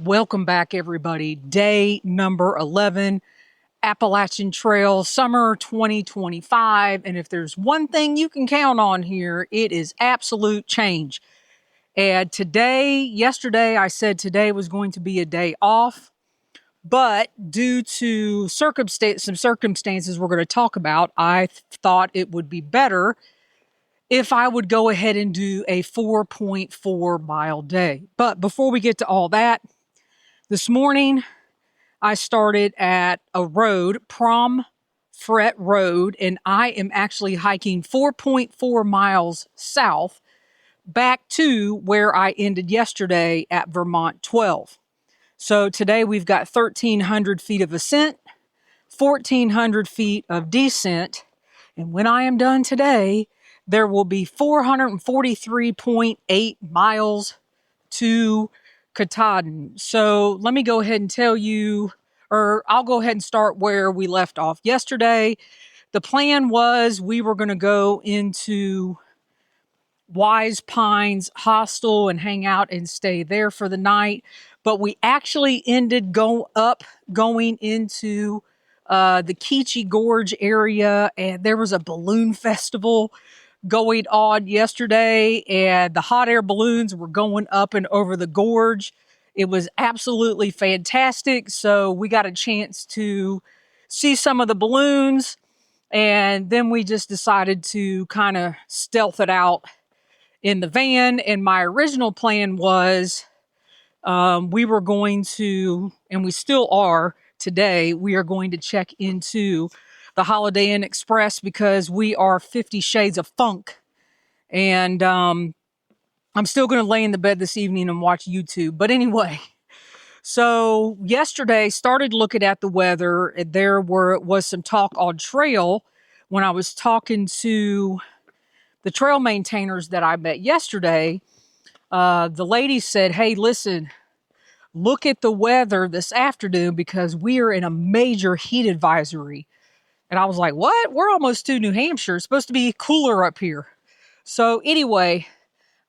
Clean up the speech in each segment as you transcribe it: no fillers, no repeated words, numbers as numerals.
Welcome back, everybody. Day number 11, Appalachian Trail, summer 2025. And if there's one thing you can count on here, it is absolute change. And yesterday, I said today was going to be a day off. But due to some circumstances we're going to talk about, I thought it would be better if I would go ahead and do a 4.4 mile day. But before we get to all that, this morning, I started at a road, Prom Fret Road, and I am actually hiking 4.4 miles south back to where I ended yesterday at Vermont 12. So today we've got 1,300 feet of ascent, 1,400 feet of descent, and when I am done today, there will be 443.8 miles to Katahdin. So let me go ahead and tell you, or I'll go ahead and start where we left off yesterday. The plan was we were going to go into Wise Pines Hostel and hang out and stay there for the night. But we actually ended going into the Keechee Gorge area, and there was a balloon festival going on yesterday, and the hot air balloons were going up and over the gorge. It was absolutely fantastic. So we got a chance to see some of the balloons, and then we just decided to kind of stealth it out in the van. And my original plan was we were going to, and we still are today, we are going to check into the Holiday Inn Express because we are 50 Shades of Funk. And I'm still going to lay in the bed this evening and watch YouTube. But anyway, so yesterday started looking at the weather. And there was some talk on trail when I was talking to the trail maintainers that I met yesterday. The lady said, hey, listen, look at the weather this afternoon because we are in a major heat advisory. And I was like, what? We're almost to New Hampshire. It's supposed to be cooler up here. So anyway,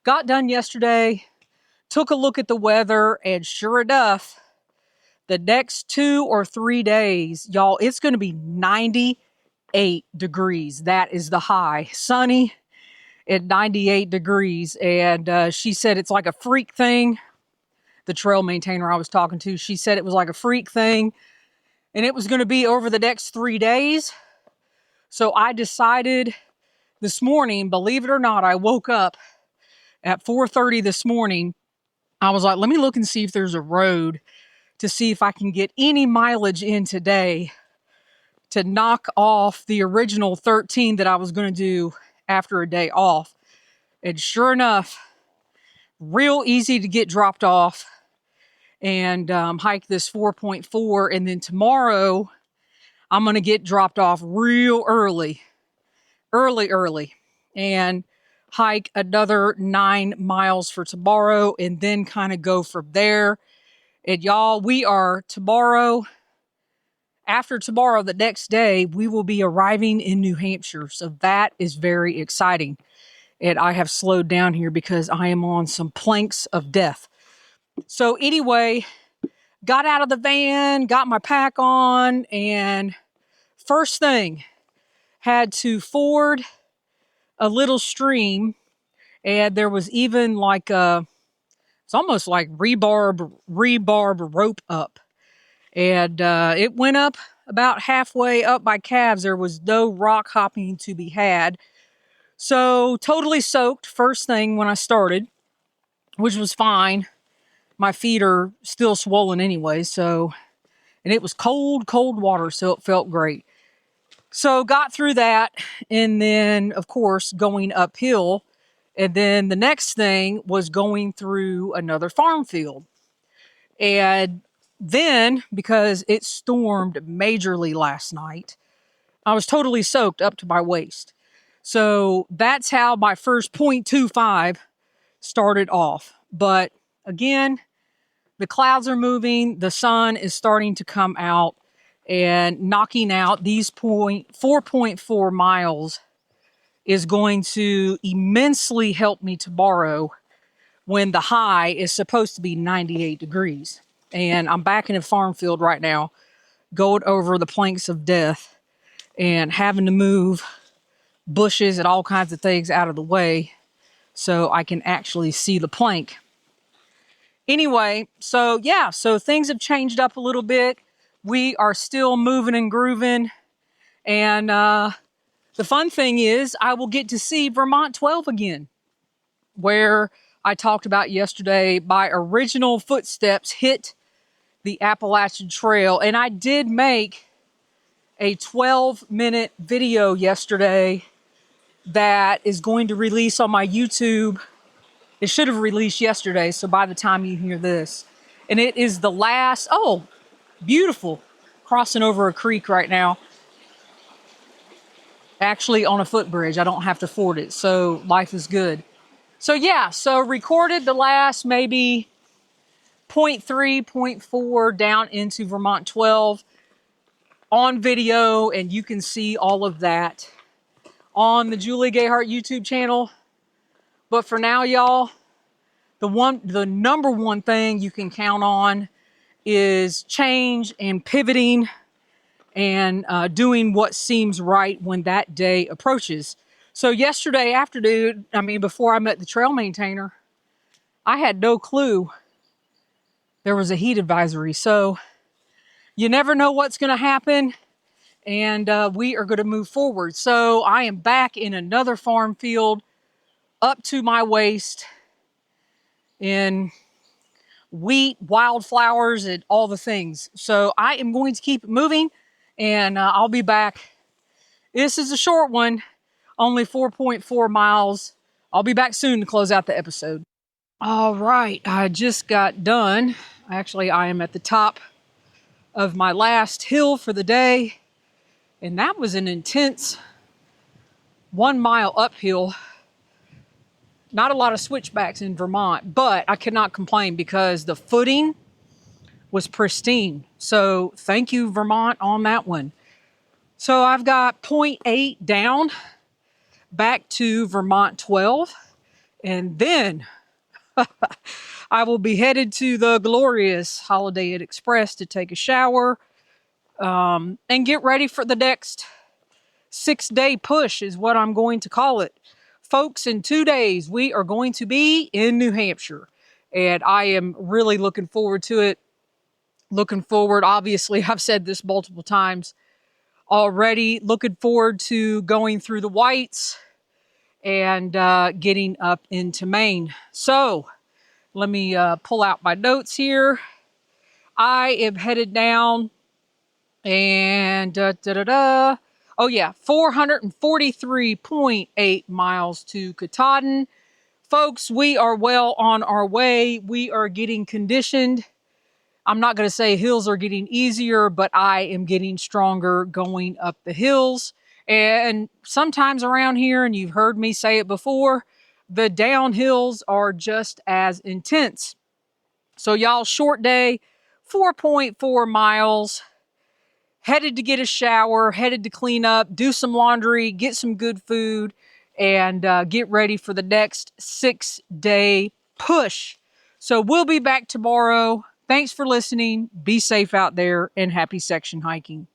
got done yesterday, took a look at the weather, and sure enough, the next 2 or 3 days, y'all, it's going to be 98 degrees. That is the high. Sunny at 98 degrees. And she said it's like a freak thing. The trail maintainer I was talking to, she said it was like a freak thing. And it was going to be over the next 3 days. So I decided this morning, believe it or not, I woke up at 4:30 this morning. I was like, let me look and see if there's a road to see if I can get any mileage in today to knock off the original 13 that I was going to do after a day off. And sure enough, real easy to get dropped off and hike this 4.4. And then tomorrow, I'm going to get dropped off real early, and hike another 9 miles for tomorrow and then kind of go from there. And y'all, we are after tomorrow, the next day, we will be arriving in New Hampshire. So that is very exciting. And I have slowed down here because I am on some planks of death. So anyway, got out of the van, got my pack on, and first thing, had to ford a little stream, and there was even like it's almost like rebarb rope up, and it went up about halfway up my calves. There was no rock hopping to be had, so totally soaked first thing when I started, which was fine. My feet are still swollen anyway, so, and it was cold water, so it felt great. So got through that, and then, of course, going uphill. And then the next thing was going through another farm field. And then, because it stormed majorly last night, I was totally soaked up to my waist. So that's how my first 0.25 started off. But again, the clouds are moving, the sun is starting to come out, and knocking out these 4.4 miles is going to immensely help me tomorrow when the high is supposed to be 98 degrees. And I'm back in a farm field right now, going over the planks of death and having to move bushes and all kinds of things out of the way so I can actually see the plank. Anyway, so things have changed up a little bit. We are still moving and grooving. And the fun thing is I will get to see Vermont 12 again, where I talked about yesterday, my original footsteps hit the Appalachian Trail. And I did make a 12-minute video yesterday that is going to release on my YouTube. It should have released yesterday, so by the time you hear this. And it is the last, oh, beautiful, crossing over a creek right now. Actually on a footbridge, I don't have to ford it, so life is good. So recorded the last maybe 0.3, 0.4 down into Vermont 12 on video, and you can see all of that on the Julie Gayhart YouTube channel. But for now, y'all, the number one thing you can count on is change and pivoting and doing what seems right when that day approaches. So yesterday afternoon, before I met the trail maintainer, I had no clue there was a heat advisory. So you never know what's going to happen, and we are going to move forward. So I am back in another farm field up to my waist in wheat, wildflowers, and all the things. So I am going to keep moving, and I'll be back. This is a short one, only 4.4 miles. I'll be back soon to close out the episode. All right, I just got done. Actually, I am at the top of my last hill for the day, and that was an intense 1 mile uphill. Not a lot of switchbacks in Vermont, but I cannot complain because the footing was pristine. So thank you, Vermont, on that one. So I've got 0.8 down back to Vermont 12, and then I will be headed to the glorious Holiday Inn Express to take a shower and get ready for the next 6-day push is what I'm going to call it. Folks, in 2 days, we are going to be in New Hampshire, and I am really looking forward to it. Obviously, I've said this multiple times already, looking forward to going through the Whites and getting up into Maine. So let me pull out my notes here. I am headed down and 443.8 miles to Katahdin. Folks, we are well on our way. We are getting conditioned. I'm not going to say hills are getting easier, but I am getting stronger going up the hills. And sometimes around here, and you've heard me say it before, the downhills are just as intense. So y'all, short day, 4.4 miles, headed to get a shower, headed to clean up, do some laundry, get some good food, and get ready for the next 6-day push. So we'll be back tomorrow. Thanks for listening. Be safe out there, and happy section hiking.